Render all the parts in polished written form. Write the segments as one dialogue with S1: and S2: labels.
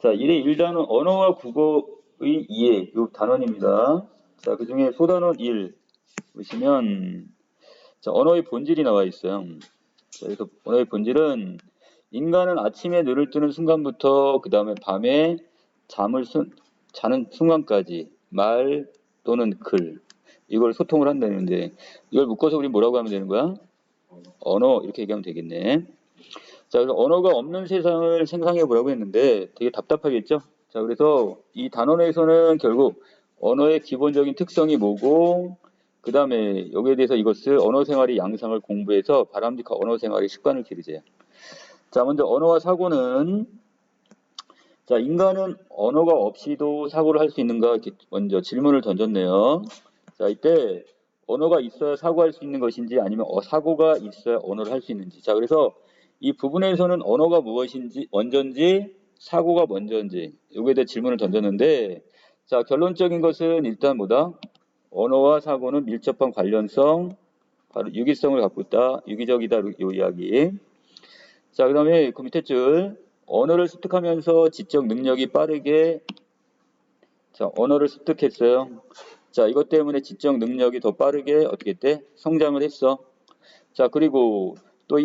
S1: 자, 1의 1단원 언어와 국어의 이해, 요 단원입니다. 자, 그 중에 소단원 1 보시면, 자, 언어의 본질이 나와 있어요. 자, 그래서 언어의 본질은 인간은 아침에 눈을 뜨는 순간부터 그 다음에 밤에 자는 순간까지 말 또는 글, 이걸 소통을 한다는데, 이걸 묶어서 우리 뭐라고 하면 되는 거야? 언어, 이렇게 얘기하면 되겠네. 자, 그래서 언어가 없는 세상을 생각해 보라고 했는데 되게 답답하겠죠? 자, 그래서 이 단원에서는 결국 언어의 기본적인 특성이 뭐고, 그 다음에 여기에 대해서 이것을 언어 생활의 양상을 공부해서 바람직한 언어 생활의 습관을 기르세요. 자, 먼저 언어와 사고는, 자, 인간은 언어가 없이도 사고를 할 수 있는가? 이렇게 먼저 질문을 던졌네요. 자, 이때 언어가 있어야 사고할 수 있는 것인지 아니면 사고가 있어야 언어를 할 수 있는지. 자, 그래서 이 부분에서는 언어가 무엇인지 먼저인지 사고가 먼저인지 여기에 대해 질문을 던졌는데, 자, 결론적인 것은 일단 뭐다? 언어와 사고는 밀접한 관련성, 바로 유기성을 갖고 있다. 유기적이다. 이 이야기. 자, 그 다음에 그 밑에 줄 언어를 습득하면서 지적 능력이 빠르게, 자, 언어를 습득했어요. 자, 이것 때문에 지적 능력이 더 빠르게 어떻게 했대? 성장을 했어. 자, 그리고 또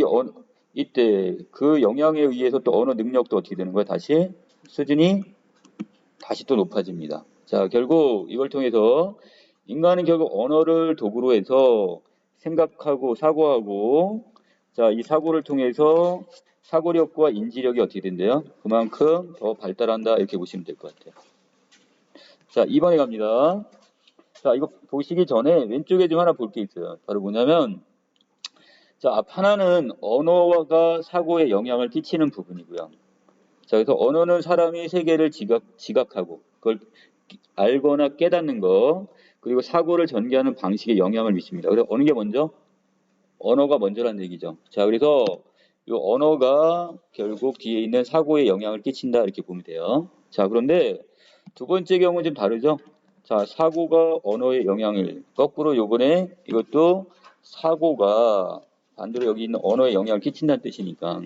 S1: 이때 그 영향에 의해서 또 언어 능력도 어떻게 되는 거야? 다시 수준이 다시 또 높아집니다. 자, 결국 이걸 통해서 인간은 결국 언어를 도구로 해서 생각하고 사고하고, 자, 이 사고를 통해서 사고력과 인지력이 어떻게 된대요? 그만큼 더 발달한다, 이렇게 보시면 될 것 같아요. 자, 2번에 갑니다. 자, 이거 보시기 전에 왼쪽에 좀 하나 볼 게 있어요. 바로 뭐냐면, 자, 앞 하나는 언어가 사고에 영향을 끼치는 부분이고요. 자, 그래서 언어는 사람이 세계를 지각하고 그걸 알거나 깨닫는 거, 그리고 사고를 전개하는 방식에 영향을 미칩니다. 그래서 어느 게 먼저? 언어가 먼저라는 얘기죠. 자, 그래서 이 언어가 결국 뒤에 있는 사고에 영향을 끼친다, 이렇게 보면 돼요. 자, 그런데 두 번째 경우는 좀 다르죠. 자, 사고가 언어에 영향을, 거꾸로 요번에 이것도 사고가 반대로 여기 있는 언어에 영향을 끼친다는 뜻이니까.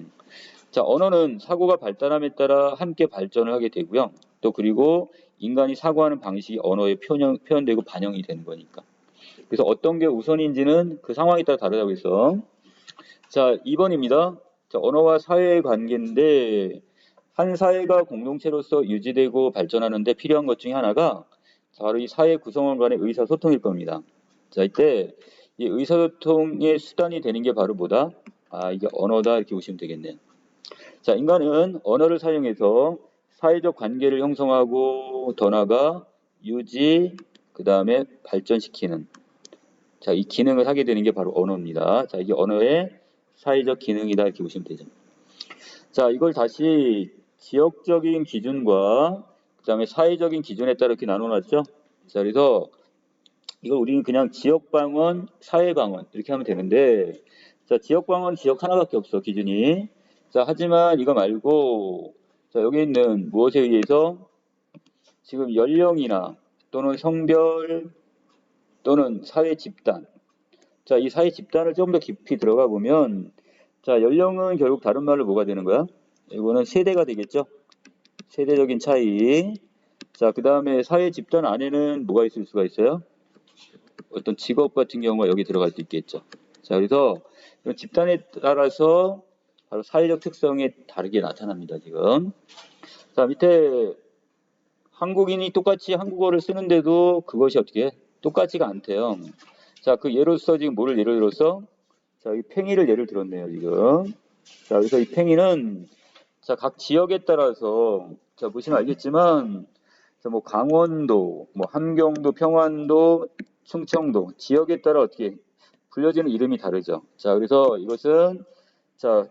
S1: 자, 언어는 사고가 발달함에 따라 함께 발전을 하게 되고요. 또 그리고 인간이 사고하는 방식이 언어에 표현되고 반영이 되는 거니까. 그래서 어떤 게 우선인지는 그 상황에 따라 다르다고 해서. 자, 2번입니다. 자, 언어와 사회의 관계인데, 한 사회가 공동체로서 유지되고 발전하는데 필요한 것 중에 하나가 바로 이 사회 구성원 간의 의사소통일 겁니다. 자, 이때 이 의사소통의 수단이 되는 게 바로 뭐다? 이게 언어다, 이렇게 보시면 되겠네요. 자, 인간은 언어를 사용해서 사회적 관계를 형성하고 더 나아가 유지, 그 다음에 발전시키는, 자, 이 기능을 하게 되는 게 바로 언어입니다. 자, 이게 언어의 사회적 기능이다, 이렇게 보시면 되죠. 자, 이걸 다시 지역적인 기준과 그 다음에 사회적인 기준에 따라 이렇게 나눠놨죠. 자, 그래서 이걸 우리는 그냥 지역방언, 사회방언 이렇게 하면 되는데, 자, 지역방언 지역 하나밖에 없어, 기준이. 자, 하지만 이거 말고, 자, 여기 있는 무엇에 의해서 지금 연령이나 또는 성별 또는 사회 집단, 자, 이 사회 집단을 좀 더 깊이 들어가 보면, 자, 연령은 결국 다른 말로 뭐가 되는 거야? 이거는 세대가 되겠죠? 세대적인 차이. 자, 그 다음에 사회 집단 안에는 뭐가 있을 수가 있어요? 어떤 직업 같은 경우가 여기 들어갈 수 있겠죠. 자, 그래서 집단에 따라서 바로 사회적 특성이 다르게 나타납니다, 지금. 자, 밑에 한국인이 똑같이 한국어를 쓰는데도 그것이 어떻게 해? 똑같지가 않대요. 자, 그 예로서 지금 뭐를 예를 들어서, 자, 이 팽이를 예를 들었네요, 지금. 자, 그래서 이 팽이는, 자, 각 지역에 따라서, 자, 보시면 알겠지만, 자, 뭐 강원도, 뭐 함경도, 평안도, 충청도 지역에 따라 어떻게 불려지는 이름이 다르죠. 자, 그래서 이것은, 자,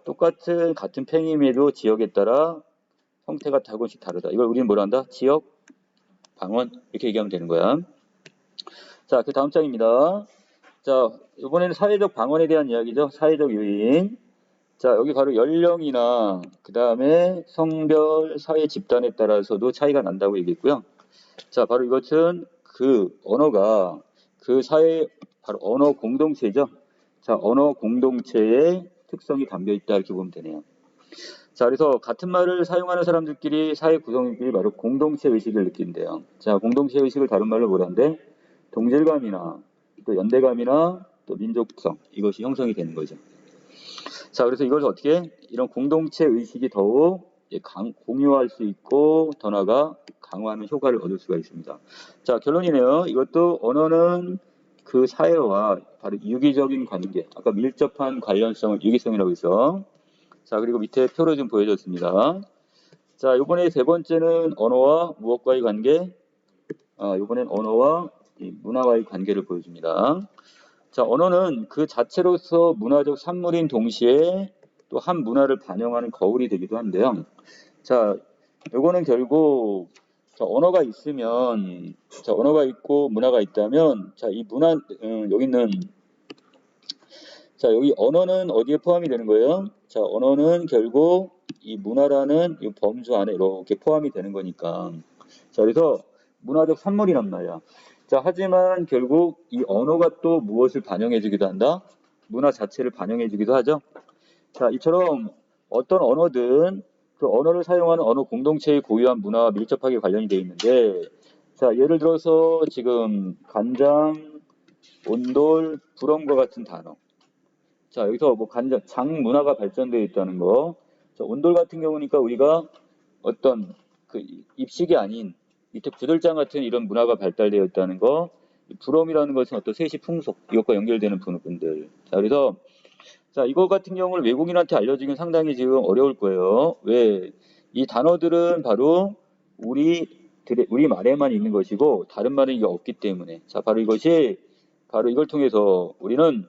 S1: 같은 팽임에도 지역에 따라 형태가 조금씩 다르다. 이걸 우리는 뭐라 한다? 지역 방언, 이렇게 얘기하면 되는 거야. 자, 그 다음 장입니다. 자, 이번에는 사회적 방언에 대한 이야기죠. 사회적 요인. 자, 여기 바로 연령이나 그 다음에 성별, 사회 집단에 따라서도 차이가 난다고 얘기했고요. 자, 바로 이것은 그 언어가 그 사회, 바로 언어 공동체죠. 자, 언어 공동체의 특성이 담겨 있다, 이렇게 보면 되네요. 자, 그래서 같은 말을 사용하는 사람들끼리 사회 구성원끼리 바로 공동체 의식을 느낀대요. 자, 공동체 의식을 다른 말로 뭐라는데 동질감이나 또 연대감이나 또 민족성 이것이 형성이 되는 거죠. 자, 그래서 이걸 어떻게 이런 공동체 의식이 더욱 공유할 수 있고 더 나아가 강화하는 효과를 얻을 수가 있습니다. 자, 결론이네요. 이것도 언어는 그 사회와 바로 유기적인 관계, 아까 밀접한 관련성을 유기성이라고 해서 자, 그리고 밑에 표로 좀 보여줬습니다. 자, 이번에 세 번째는 언어와 무엇과의 관계? 이번엔 언어와 이 문화와의 관계를 보여줍니다. 자, 언어는 그 자체로서 문화적 산물인 동시에 또 한 문화를 반영하는 거울이 되기도 한데요. 자, 요거는 결국 언어가 있으면 언어가 있고 문화가 있다면 이 문화 여기 있는 여기 언어는 어디에 포함이 되는 거예요? 자, 언어는 결국 이 문화라는 이 범주 안에 이렇게 포함이 되는 거니까. 자, 그래서 문화적 산물이란 말이야. 자, 하지만 결국 이 언어가 또 무엇을 반영해주기도 한다? 문화 자체를 반영해주기도 하죠. 자, 이처럼 어떤 언어든 그 언어를 사용하는 언어 공동체의 고유한 문화와 밀접하게 관련이 되어 있는데, 자, 예를 들어서 지금 간장, 온돌, 부럼과 같은 단어. 자, 여기서 뭐 간장, 장 문화가 발전되어 있다는 거. 자, 온돌 같은 경우니까 우리가 어떤 그 입식이 아닌 밑에 구들장 같은 이런 문화가 발달되어 있다는 거. 부럼이라는 것은 어떤 세시 풍속, 이것과 연결되는 부분들. 자, 그래서 자, 이거 같은 경우를 외국인한테 알려주기는 상당히 지금 어려울 거예요. 왜? 이 단어들은 바로 우리 말에만 있는 것이고 다른 말은 이게 없기 때문에. 자, 바로 이걸 통해서 우리는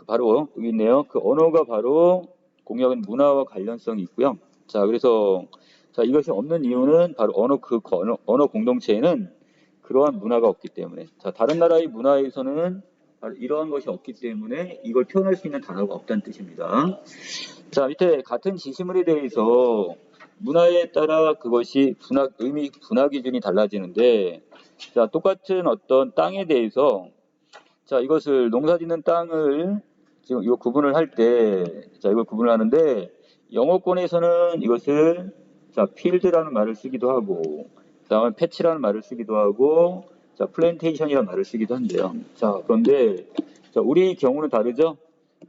S1: 바로 여기 있네요. 그 언어가 바로 공유하는 문화와 관련성이 있고요. 자, 그래서 이것이 없는 이유는 바로 언어 공동체에는 그러한 문화가 없기 때문에. 자, 다른 나라의 문화에서는 바로 이러한 것이 없기 때문에 이걸 표현할 수 있는 단어가 없다는 뜻입니다. 자, 밑에 같은 지시물에 대해서 문화에 따라 그것이 의미 분화 기준이 달라지는데, 자, 똑같은 어떤 땅에 대해서 자, 이것을 농사짓는 땅을 지금 이거 구분을 할 때, 자, 이걸 구분을 하는데, 영어권에서는 이것을, 자, 필드라는 말을 쓰기도 하고, 그 다음에 패치라는 말을 쓰기도 하고, 자, 플랜테이션이라는 말을 쓰기도 한대요. 자, 그런데, 자, 우리 경우는 다르죠?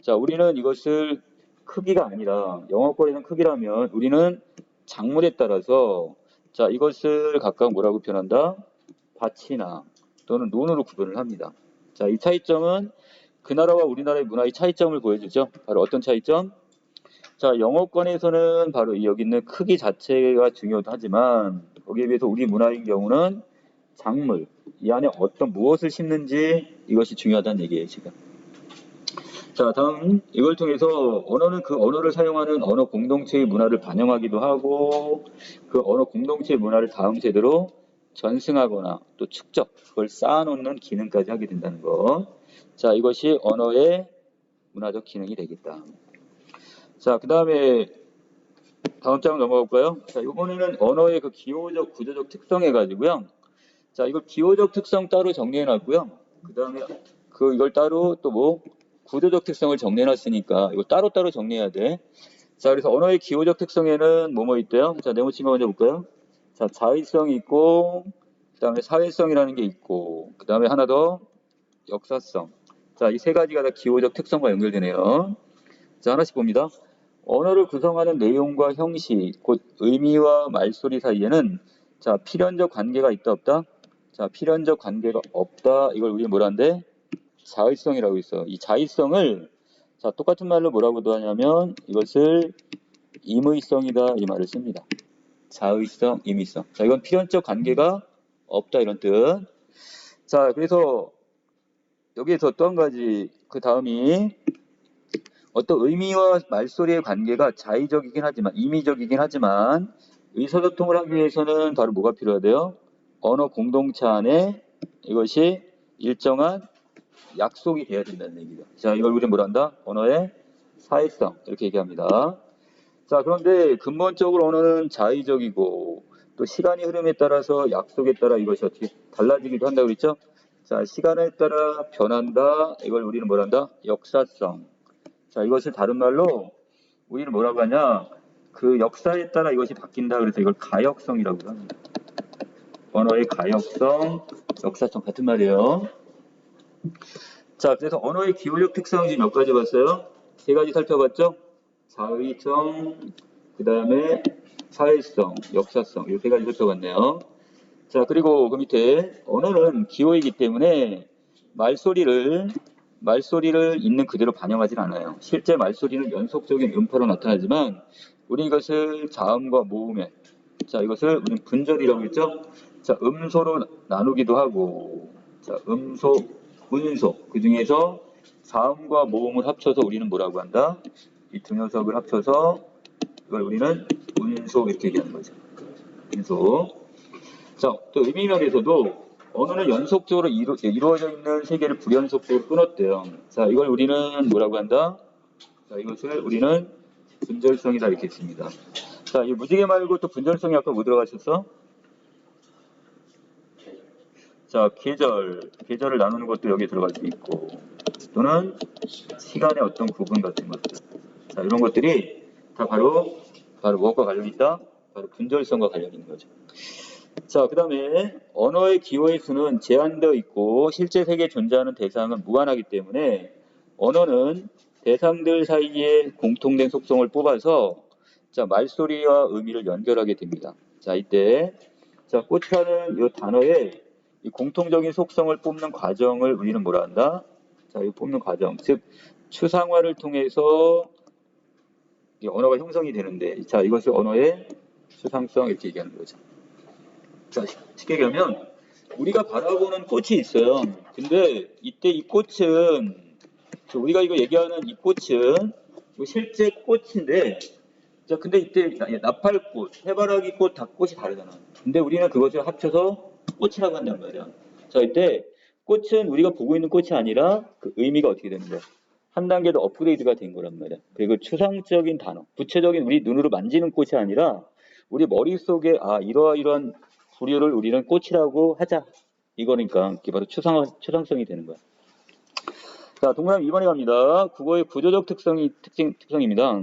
S1: 자, 우리는 이것을 크기가 아니라, 영어권에는 크기라면, 우리는 작물에 따라서, 자, 이것을 각각 뭐라고 표현한다? 밭이나 또는 논으로 구분을 합니다. 자, 이 차이점은 그 나라와 우리나라의 문화의 차이점을 보여주죠. 바로 어떤 차이점? 자, 영어권에서는 바로 여기 있는 크기 자체가 중요하지만 거기에 비해서 우리 문화의 경우는 작물, 이 안에 무엇을 심는지 이것이 중요하다는 얘기예요, 지금. 자, 다음 이걸 통해서 언어는 그 언어를 사용하는 언어 공동체의 문화를 반영하기도 하고 그 언어 공동체의 문화를 다음 세대로 전승하거나 또 축적, 그걸 쌓아놓는 기능까지 하게 된다는 거. 자, 이것이 언어의 문화적 기능이 되겠다. 자, 그 다음에 다음 장 넘어가 볼까요? 자, 이번에는 언어의 그 기호적, 구조적 특성 해가지고요. 자, 이걸 기호적 특성 따로 정리해놨고요. 그 다음에 이걸 따로 또 구조적 특성을 정리해놨으니까 이거 따로따로 정리해야 돼. 자, 그래서 언어의 기호적 특성에는 뭐뭐 있대요? 자, 네모친 거 먼저 볼까요? 자, 자의성이 있고, 그 다음에 사회성이라는 게 있고, 그 다음에 하나 더 역사성. 자, 이 세 가지가 다 기호적 특성과 연결되네요. 자, 하나씩 봅니다. 언어를 구성하는 내용과 형식, 곧 의미와 말소리 사이에는 자, 필연적 관계가 있다 없다? 자, 필연적 관계가 없다. 이걸 우리 뭐라는데? 자의성이라고 있어. 이 자의성을 자, 똑같은 말로 뭐라고도 하냐면 이것을 임의성이다 이 말을 씁니다. 자의성, 임의성. 자, 이건 필연적 관계가 없다 이런 뜻. 자, 그래서 여기에서 또 한 가지 그 다음이 어떤 의미와 말소리의 관계가 자의적이긴 하지만 임의적이긴 하지만 의사소통을 하기 위해서는 바로 뭐가 필요하대요? 언어 공동체 안에 이것이 일정한 약속이 돼야 된다는 얘기죠. 자, 이걸 우리 뭐라 한다? 언어의 사회성 이렇게 얘기합니다. 자, 그런데 근본적으로 언어는 자의적이고 또 시간의 흐름에 따라서 약속에 따라 이것이 어떻게 달라지기도 한다고 그랬죠? 자, 시간에 따라 변한다. 이걸 우리는 뭐라 한다? 역사성. 자, 이것을 다른 말로 우리는 뭐라고 하냐? 그 역사에 따라 이것이 바뀐다. 그래서 이걸 가역성이라고 합니다. 언어의 가역성, 역사성 같은 말이에요. 자, 그래서 언어의 기호력 특성이 지금 몇 가지 봤어요? 세 가지 살펴봤죠? 자의성, 그 다음에 사회성, 역사성, 이 세 가지 살펴봤네요. 자, 그리고 그 밑에 언어는 기호이기 때문에 말소리를 있는 그대로 반영하진 않아요. 실제 말소리는 연속적인 음파로 나타나지만 우리 이것을 자음과 모음에, 자, 이것을 우리 분절이라고 했죠? 자, 음소로 나누기도 하고, 자, 음소, 운소, 그 중에서 자음과 모음을 합쳐서 우리는 뭐라고 한다? 이 두 녀석을 합쳐서 이걸 우리는 운소 이렇게 얘기하는 거죠. 운소. 자, 또 의미면에서도 언어는 연속적으로 이루어져 있는 세계를 불연속적으로 끊었대요. 자, 이걸 우리는 뭐라고 한다? 자, 이것을 우리는 분절성이다 이렇게 했습니다. 자, 이 무지개 말고 또 분절성이 아까 뭐 들어가셨어? 자, 계절을 나누는 것도 여기에 들어갈 수 있고, 또는 시간의 어떤 구분 같은 것들. 자, 이런 것들이 다 바로 무엇과 관련이 있다? 바로 분절성과 관련이 있는 거죠. 자, 그 다음에 언어의 기호의 수는 제한되어 있고 실제 세계에 존재하는 대상은 무한하기 때문에 언어는 대상들 사이에 공통된 속성을 뽑아서 자, 말소리와 의미를 연결하게 됩니다. 자, 이때 자, 꽃이라는 이 단어의 이 공통적인 속성을 뽑는 과정을 우리는 뭐라 한다? 자, 이 뽑는 과정, 즉 추상화를 통해서 이 언어가 형성이 되는데, 자, 이것을 언어의 추상성 이렇게 얘기하는 거죠. 자, 쉽게 얘기하면 우리가 바라보는 꽃이 있어요. 근데 이때 이 꽃은 우리가 이거 얘기하는 이 꽃은 실제 꽃인데, 자, 근데 이때 나팔꽃, 해바라기꽃 다 꽃이 다르잖아. 근데 우리는 그것을 합쳐서 꽃이라고 한단 말이야. 자, 이때 꽃은 우리가 보고 있는 꽃이 아니라 그 의미가 어떻게 되는 거야? 한 단계 더 업그레이드가 된 거란 말이야. 그리고 추상적인 단어, 구체적인 우리 눈으로 만지는 꽃이 아니라 우리 머릿속에 이러한 부류를 우리는 꽃이라고 하자. 이거니까 이게 바로 추상성이 되는 거야. 자, 동그라미 2번에 갑니다. 국어의 구조적 특성입니다.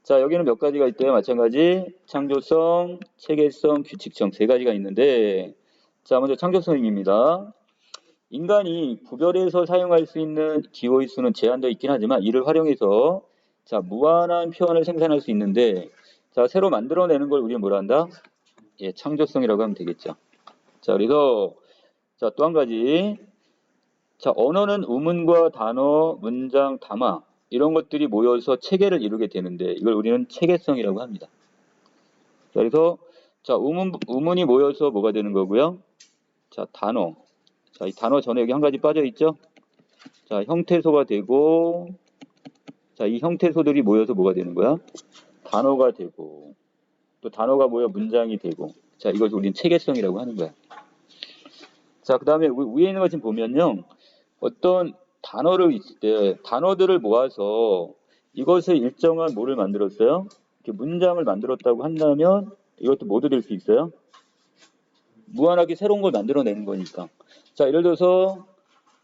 S1: 자, 여기는 몇 가지가 있대요. 마찬가지 창조성, 체계성, 규칙성 세 가지가 있는데, 자, 먼저 창조성입니다. 인간이 구별해서 사용할 수 있는 기호의 수는 제한되어 있긴 하지만 이를 활용해서 자, 무한한 표현을 생산할 수 있는데, 자, 새로 만들어내는 걸 우리는 뭐라 한다? 예, 창조성이라고 하면 되겠죠. 자, 그래서 자, 또 한 가지. 자, 언어는 우문과 단어, 문장, 담화 이런 것들이 모여서 체계를 이루게 되는데 이걸 우리는 체계성이라고 합니다. 자, 그래서 자, 우문이 모여서 뭐가 되는 거고요. 자, 단어. 자, 이 단어 전에 여기 한 가지 빠져 있죠. 자, 형태소가 되고, 자, 이 형태소들이 모여서 뭐가 되는 거야? 단어가 되고, 또 단어가 모여 문장이 되고, 자, 이걸 우리는 체계성이라고 하는 거야. 자, 그 다음에 위에 있는 것 좀 보면요. 어떤 단어를 있을 때 단어들을 모아서 이것을 일정한 뭐를 만들었어요? 이렇게 문장을 만들었다고 한다면 이것도 모두 될 수 있어요? 무한하게 새로운 걸 만들어내는 거니까. 자, 예를 들어서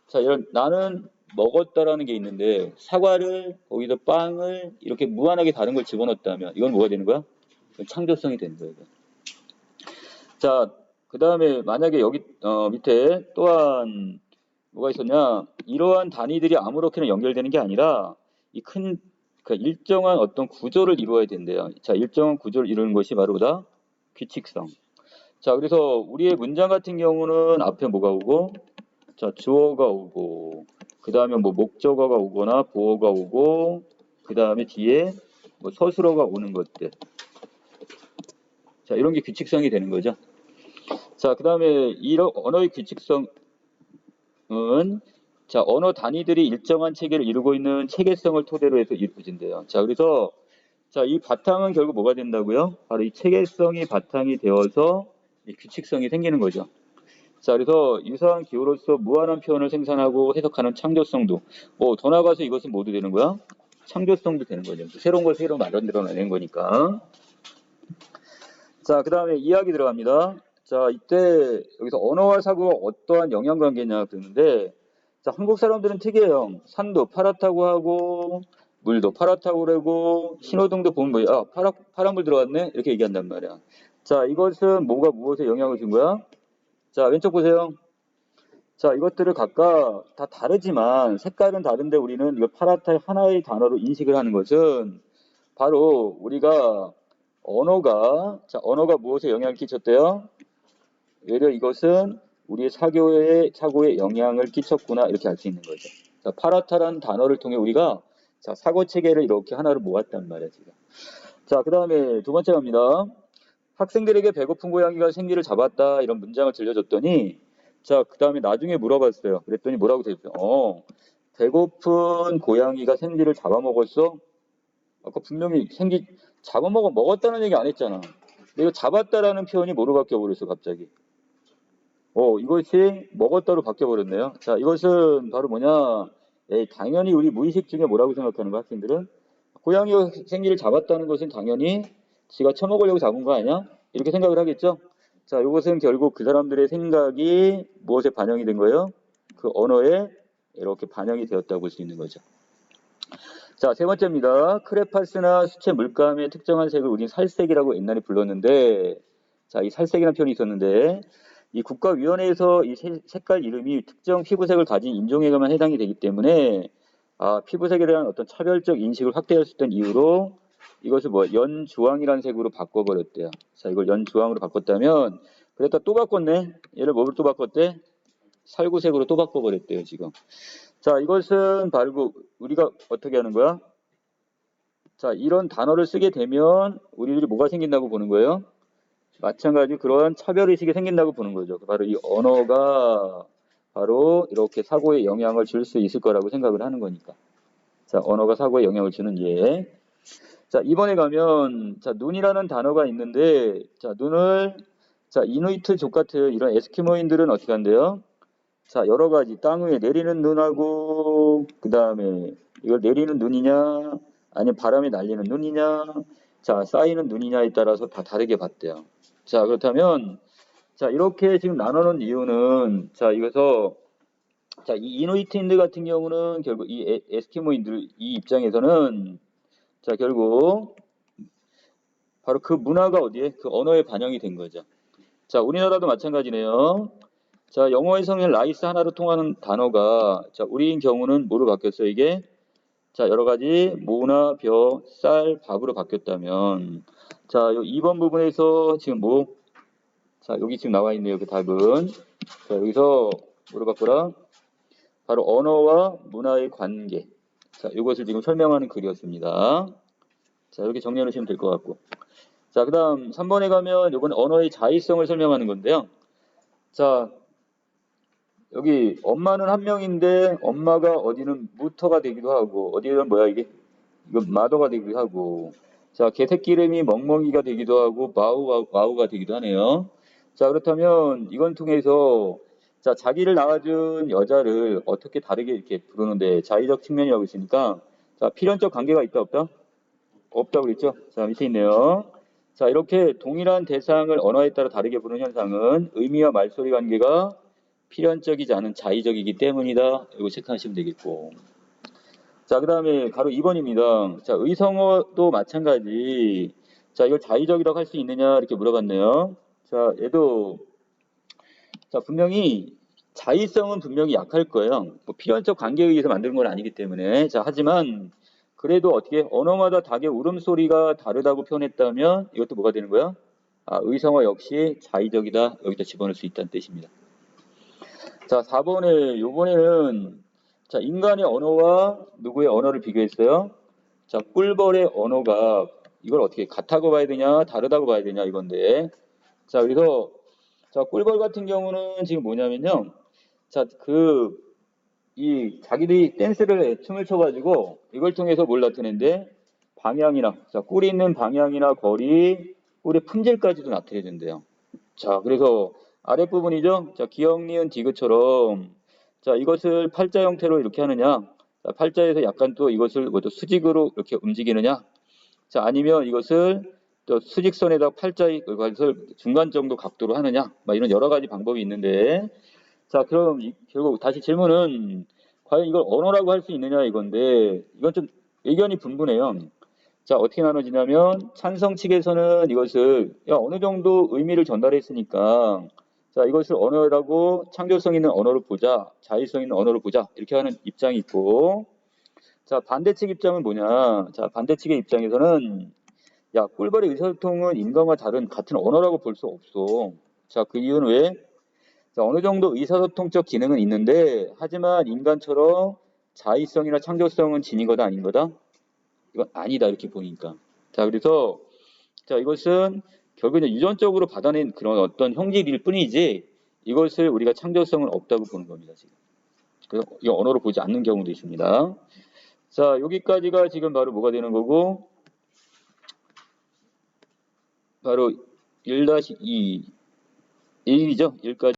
S1: 자, 나는 먹었다라는 게 있는데 사과를 거기서 빵을 이렇게 무한하게 다른 걸 집어넣었다면 이건 뭐가 되는 거야? 창조성이 되는 거예요. 자, 그 다음에 만약에 여기 밑에 또한 뭐가 있었냐? 이러한 단위들이 아무렇게나 연결되는 게 아니라 이 큰 그러니까 일정한 어떤 구조를 이루어야 된대요. 자, 일정한 구조를 이루는 것이 바로 다 규칙성. 자, 그래서 우리의 문장 같은 경우는 앞에 뭐가 오고, 자, 주어가 오고, 그 다음에 뭐 목적어가 오거나 보어가 오고, 그 다음에 뒤에 뭐 서술어가 오는 것들. 자, 이런 게 규칙성이 되는 거죠. 자, 그 다음에 이런 언어의 규칙성은 자, 언어 단위들이 일정한 체계를 이루고 있는 체계성을 토대로 해서 이루어진대요. 자, 그래서 자, 이 바탕은 결국 뭐가 된다고요? 바로 이 체계성이 바탕이 되어서 이 규칙성이 생기는 거죠. 자, 그래서 유사한 기호로서 무한한 표현을 생산하고 해석하는 창조성도 더 나아가서 이것은 모두 되는 거야? 창조성도 되는 거죠. 새로운 걸 새로 만들어내는 거니까. 자, 그 다음에 이야기 들어갑니다. 자, 이때 여기서 언어와 사고가 어떠한 영향관계냐 그러는데 자, 한국 사람들은 특이해요. 산도 파랗다고 하고 물도 파랗다고 그러고 신호등도 보면 뭐야? 아, 파란 불 들어왔네? 이렇게 얘기한단 말이야. 자, 이것은 뭐가 무엇에 영향을 준 거야? 자, 왼쪽 보세요. 자, 이것들을 각각 다 다르지만 색깔은 다른데 우리는 이거 파랗다 하나의 단어로 인식을 하는 것은 바로 우리가 언어가 무엇에 영향을 끼쳤대요? 외려 이것은 우리의 사고에 영향을 끼쳤구나 이렇게 알 수 있는 거죠. 자, 파랗다라는 단어를 통해 우리가 자, 사고 체계를 이렇게 하나로 모았단 말이야 지금. 자, 그 다음에 두 번째 갑니다. 학생들에게 배고픈 고양이가 생기를 잡았다 이런 문장을 들려줬더니 자, 그 다음에 나중에 물어봤어요. 그랬더니 뭐라고 되죠? 배고픈 고양이가 생기를 잡아먹었어? 아까 분명히 먹었다는 얘기 안 했잖아. 근데 이거 잡았다라는 표현이 뭐로 바뀌어버렸어, 갑자기? 이것이 먹었다로 바뀌어버렸네요. 자, 이것은 바로 뭐냐? 당연히 우리 무의식 중에 뭐라고 생각하는 거 학생들은? 고양이가 생기를 잡았다는 것은 당연히 지가 처먹으려고 잡은 거 아니야? 이렇게 생각을 하겠죠? 자, 이것은 결국 그 사람들의 생각이 무엇에 반영이 된 거예요? 그 언어에 이렇게 반영이 되었다고 볼 수 있는 거죠. 자, 세 번째입니다. 크레파스나 수채 물감의 특정한 색을 우리는 살색이라고 옛날에 불렀는데, 자, 이 살색이라는 표현이 있었는데, 이 국가위원회에서 이 색깔 이름이 특정 피부색을 가진 인종에게만 해당이 되기 때문에, 피부색에 대한 어떤 차별적 인식을 확대할 수 있던 이유로 이것을 연주황이라는 색으로 바꿔버렸대요. 자, 이걸 연주황으로 바꿨다면, 그랬다 또 바꿨네. 얘를 뭐로 또 바꿨대? 살구색으로 또 바꿔버렸대요, 지금. 자, 이것은 바로 우리가 어떻게 하는 거야? 자, 이런 단어를 쓰게 되면 우리들이 뭐가 생긴다고 보는 거예요? 마찬가지 그러한 차별의식이 생긴다고 보는 거죠. 바로 이 언어가 바로 이렇게 사고에 영향을 줄 수 있을 거라고 생각을 하는 거니까. 자, 언어가 사고에 영향을 주는 예. 자, 이번에 가면 자, 눈이라는 단어가 있는데 자, 눈을 자, 이누이트족 같은 이런 에스키모인들은 어떻게 한대요? 자, 여러 가지 땅 위에 내리는 눈하고 그 다음에 이걸 내리는 눈이냐 아니면 바람에 날리는 눈이냐 자, 쌓이는 눈이냐에 따라서 다 다르게 봤대요. 자, 그렇다면 자, 이렇게 지금 나누는 이유는 자, 이것서 자, 이 이누이트인들 같은 경우는 결국 이 에스키모인들 이 입장에서는 자, 결국 바로 그 문화가 어디에 그 언어에 반영이 된 거죠. 자, 우리나라도 마찬가지네요. 자, 영어에서는 라이스 하나로 통하는 단어가 자, 우리인 경우는 뭐로 바뀌었어요, 이게? 자, 여러 가지 모나, 벼, 쌀, 밥으로 바뀌었다면 자, 요 2번 부분에서 지금 자, 여기 지금 나와 있네요, 그 답은. 자, 여기서 뭐로 바꾸라? 바로 언어와 문화의 관계. 자, 이것을 지금 설명하는 글이었습니다. 자, 이렇게 정리해 놓으시면 될 것 같고. 자, 그 다음 3번에 가면 이건 언어의 자의성을 설명하는 건데요. 자, 여기 엄마는 한 명인데 엄마가 어디는 무터가 되기도 하고 어디는 이거 마더가 되기도 하고 자, 개새끼 이름이 멍멍이가 되기도 하고 마우가 되기도 하네요. 자, 그렇다면 이건 통해서 자, 자기를 낳아준 여자를 어떻게 다르게 이렇게 부르는데 자의적 측면이라고 있으니까 자, 필연적 관계가 있다 없다? 없다고 그랬죠? 자, 밑에 있네요. 자, 이렇게 동일한 대상을 언어에 따라 다르게 부르는 현상은 의미와 말소리 관계가 필연적이지 않은 자의적이기 때문이다. 이거 체크하시면 되겠고. 자, 그 다음에 바로 2번입니다. 자, 의성어도 마찬가지. 자, 이걸 자의적이라고 할 수 있느냐 이렇게 물어봤네요. 자, 얘도 자, 분명히 자의성은 분명히 약할 거예요. 필연적 관계에 의해서 만드는 건 아니기 때문에. 자, 하지만 그래도 어떻게 언어마다 닭의 울음소리가 다르다고 표현했다면 이것도 뭐가 되는 거야? 의성어 역시 자의적이다. 여기다 집어넣을 수 있다는 뜻입니다. 자, 4번에 요번에는 자, 인간의 언어와 누구의 언어를 비교했어요? 자, 꿀벌의 언어가 이걸 어떻게 같다고 봐야 되냐, 다르다고 봐야 되냐 이건데. 자, 그래서 자, 꿀벌 같은 경우는 지금 뭐냐면요. 자, 자기들이 춤을 춰가지고 이걸 통해서 뭘 나타낸대? 방향이나, 자, 꿀이 있는 방향이나 거리, 꿀의 품질까지도 나타내준대요. 자, 그래서 아랫부분이죠. 자, 기역, 니은, 디귿처럼 자, 이것을 팔자 형태로 이렇게 하느냐? 자, 팔자에서 약간 또 이것을 또 수직으로 이렇게 움직이느냐? 자, 아니면 이것을 또 수직선에다 이것을 중간 정도 각도로 하느냐? 막 이런 여러 가지 방법이 있는데 자, 그럼 결국 다시 질문은 과연 이걸 언어라고 할 수 있느냐 이건데 이건 좀 의견이 분분해요. 자, 어떻게 나눠지냐면 찬성 측에서는 이것을 어느 정도 의미를 전달했으니까 자, 이것을 언어라고 창조성 있는 언어로 보자, 자의성 있는 언어로 보자 이렇게 하는 입장이 있고 자, 반대측 입장은 뭐냐? 자, 반대측의 입장에서는 야, 꿀벌의 의사소통은 인간과 다른 같은 언어라고 볼 수 없어. 자, 그 이유는 왜? 자, 어느 정도 의사소통적 기능은 있는데 하지만 인간처럼 자의성이나 창조성은 지닌 거다 아닌 거다? 이건 아니다 이렇게 보니까. 자, 그래서 자, 이것은 결국은 유전적으로 받아낸 그런 어떤 형질일 뿐이지 이것을 우리가 창조성은 없다고 보는 겁니다, 지금. 그래서 이 언어로 보지 않는 경우도 있습니다. 자, 여기까지가 지금 바로 뭐가 되는 거고 바로 1-2 1이죠. 1까지